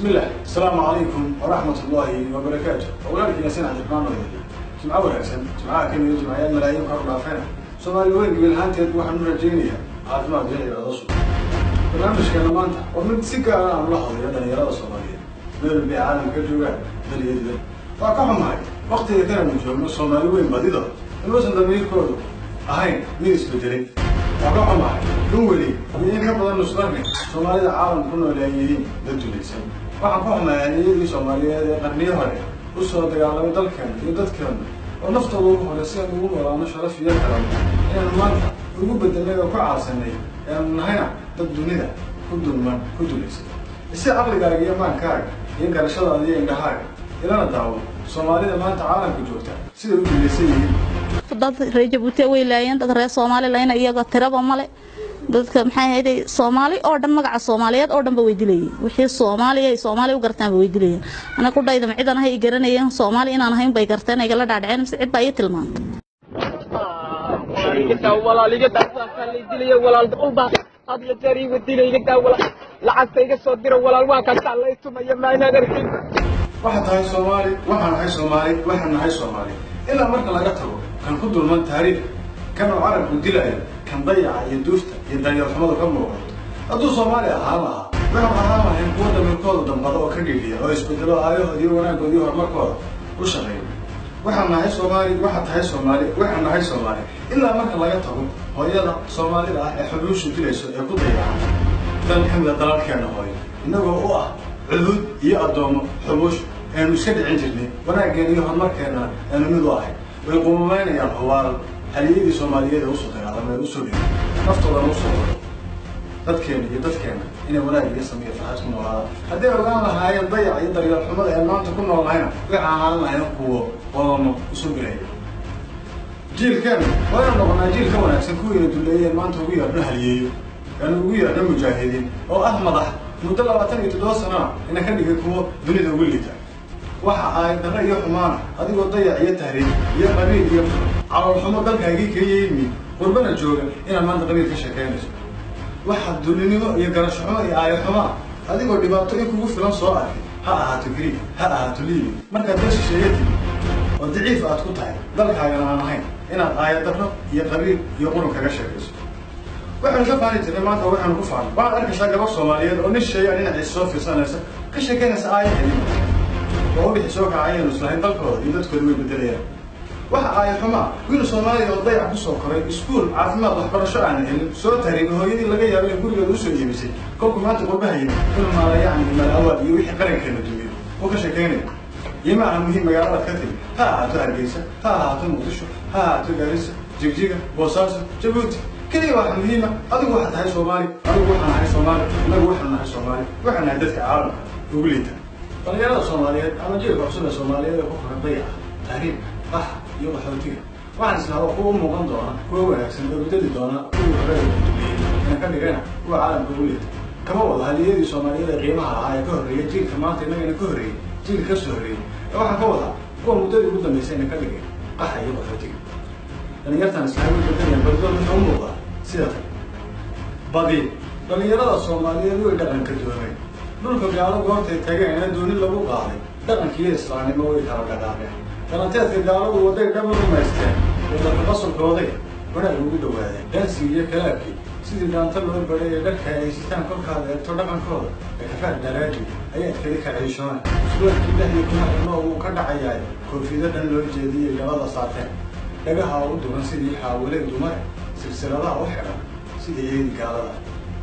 بسم الله السلام عليكم ورحمة الله وبركاته. أولادك يا سنة الرحمن الرحيم. جمعة ولا سنة جمعة كم يوم جمعة ملايين كرنا فينا. سومالي وين قبل هانتي تروح نرجعينها. عارف ما جاي على راسه. برنامج كان ما أنت ومن سكة أنا ملاحظ هذا يرى الصوماليين. من بعالم كجوع دليل ده. فكم معي وقت يتنا من جوا الصومالي وين بديده. الوزن ده ميل كله. أهين ميل سبتري. فكم معي. دولي. وين قبل نصرني. الصومالي عالم كله لايين دلتوليسين. waxaan ku xumaanayay Soomaaliyeed ee qarniyo hore u soo dagaalamay dalkan iyo dadkan oo naftooda ugu horeysay ugu walaalo sharaf iyo karam in maanta ugu bedelay oo ku caarsanay in nahayna dad dunida ku dulman ku duleysay si aqligaaga iyo maankaaga iyo garashadaada iyo indhahaaga ilana daawo Soomaalida maanta caalamka joogta sida u duleysay dad reer Jabuuti way laayeen dad reer Soomaaliland iyaga tiraba male dadka maxay ahayd Soomaali oo dhan magaca Soomaaliyeed oo dhan ba way dilayeen wixii Soomaali u gartaan way dilayeen ana ku dhayda ciidan ay garanayeen Soomaali inaan ahayn bay gartaan ay la dhaadhaceen mise cid baa ay tilmaantay walaaliga dadka la dilay walaal qolba had la jari wadilayga walaal lacagtayga soo diro walaal waa ka talay tumaya maana garkin waxa tahay Soomaali waxaan nahay Soomaali ila marka laga tago kan ku dulman taariikh kan carabku dilayo kan ضيع يدوشته يدايا حمده كم موقع أدو Soomaali ahaan waxaan in kuwa dalkooda dambada oo ka dhigaya oo isbedelo aayahooda wanaagooda horumarkooda u shaqeeyo waxaan nahay Soomaali ilaa marka laga tago hooyada Soomaalida ah ee xubuushu dilayso ee ku dayacan dalkan dalalkeena hooyo inagoo u ah cudud iyo adoomo xubuush ee iska dhicin jirnay wanaaggeena iyo horumarkeena ee mid u ahay way quumaynayaan hawaal haliyadii Soomaaliyeed u soo dagaalamay u soo dhigay naftooda u soo dadkeena inay wanaag iyo sameeyo farxad ku noolaadaan haddii ogaan lahaayeen dayac iyo daryeel xumada ee maanta ku noolahayna way caalaan lahayn kuwo qodomo u soo galay jiilkan waa noqonaa jiil ka wanaagsan kuwii duleeyeen maanta ugu yeedho haliyeeyo ugu yeedho mujaahidiin oo ah madax muddo 27 sano ina ka dhigay kuwo dunida ugu liita waxa ay dara iyo xumaan adigoo dayac iyo tahriib iyo qabiil iyo calool xumo dalkaagii keenayay qurbana jooga ina maanta qabiil ka shaqeynayso waxa dulinimo iyo garasho xumo iyo aayad xumo adigoo dhibaato in kugu filan soo arkay ha ahaato Greek ha ahaato Liibi marka dadka sheegay oo daciif aad ku tahay dalkaaga aan ahayn inaad aayad daro iyo qabiil iyo qurun kaga shaqeyso waxaan ka faani jiray maanta waxaan ku faano baan arkaysaa gabar Soomaaliyeed oo nin sheegay in ay soo fiirsanaysa ka sheekeynaysa aayad وهو سوق عين وسلاين دلكود يدكود way bedelayaan waxa ay xuma wiil Soomaali oo dayac ku soo koray iskuul caafimaad waxbarasho aan helin soo taariikh hooyadii laga yaabo in guriga uu soo iibisay kolku maanta qorbahay in maala yaani mal awaad iyo wixii qarankeena dumiyo oo ka sheekeynay yima aan muhiim magaalada ka tiri ha aad Hargeysa ha aad Muqdisho ha aad Garissa Jigjiga Boosaaso Jabuuti kaliya waxa muhiim ah adigu waxa tahay Soomaali anagu waxaan nahay Soomaali waxaan nahay dadka caalamka ugu liita dhalinyarada Soomaaliyeed ama jiilka cusub ee Soomaaliyeed ku koray dayac taariikh iyo waxootiga waxaan islahaa kuwa muuqan doona kuwa wanaagsan oo bedeli doona kuwa hore ee ka dhigana kuwa caalamka ugu liita kama wada haliyadii Soomaaliyeed ee qiimaha ah ee ka horreeyay jiilka maanta inaga ka horreeyay jiilka ka soo horreeyay waxaan ka wada kuwa muddadii ugu dambeysay in ka dhigay qaxa iyo waxootiga dhalinyartan islaamka beddelaya badbaado wuxuu muuqdaa sida badi dhalinyarada Soomaaliyeed way dhaqanka doonay dhulka gaalo goortay tageen dooni lagu qaaday dhaqankii islaamnimo way kala gadaabeen qalanteedka gaaladu waday dhabar rumaysteen wada qasulkooday wada ugu dhawaadeen dansi iyo kalaabkii sidii dhaanta loo baray dharka ay sitaan kolkaada ee dhaqankooda ee ka faa'iido daraaji ayaa kali ka ciishoon suuqii dhexdii kuma inoo uu ka dhacayay koofiyada dhan loo jeediyay galada saateen dhagaha u duran sidii xaawilay dumar silsiladaha u xiran sidii ay gaalada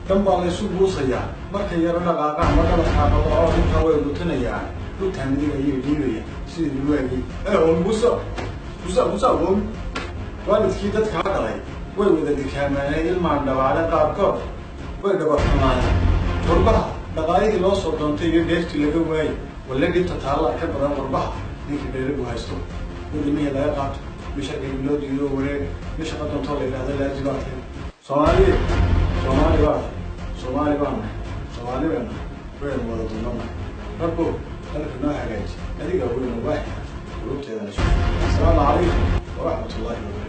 dambaa la isu buusayaa markay yara dhaqaaqaan markaba xaaqado oo inta way lutanayaan lutaaniga iyo diinaya sidii luwaagii musa waalidkii dadka hadalay way wada dikaamanay ilmaan dhawaale qaarkood way dhabarxumaaneen qurbaha dhaqaalihii loo soo doontay iyo deeftii laga waayay wala dhibta taalla ka badan qurbaha ninkii dheeragu haysto wadamihii laga qaato bisha loo diido wareeg bisha qadoontoo la yidhaahdo laajibaadka Soomaali baan way wada duulana rabbo halka noo hagaaji adiga weyn waaxid qulubteeda. Assalaamu calaykum wa rahmatullaahi wa barakaatuh.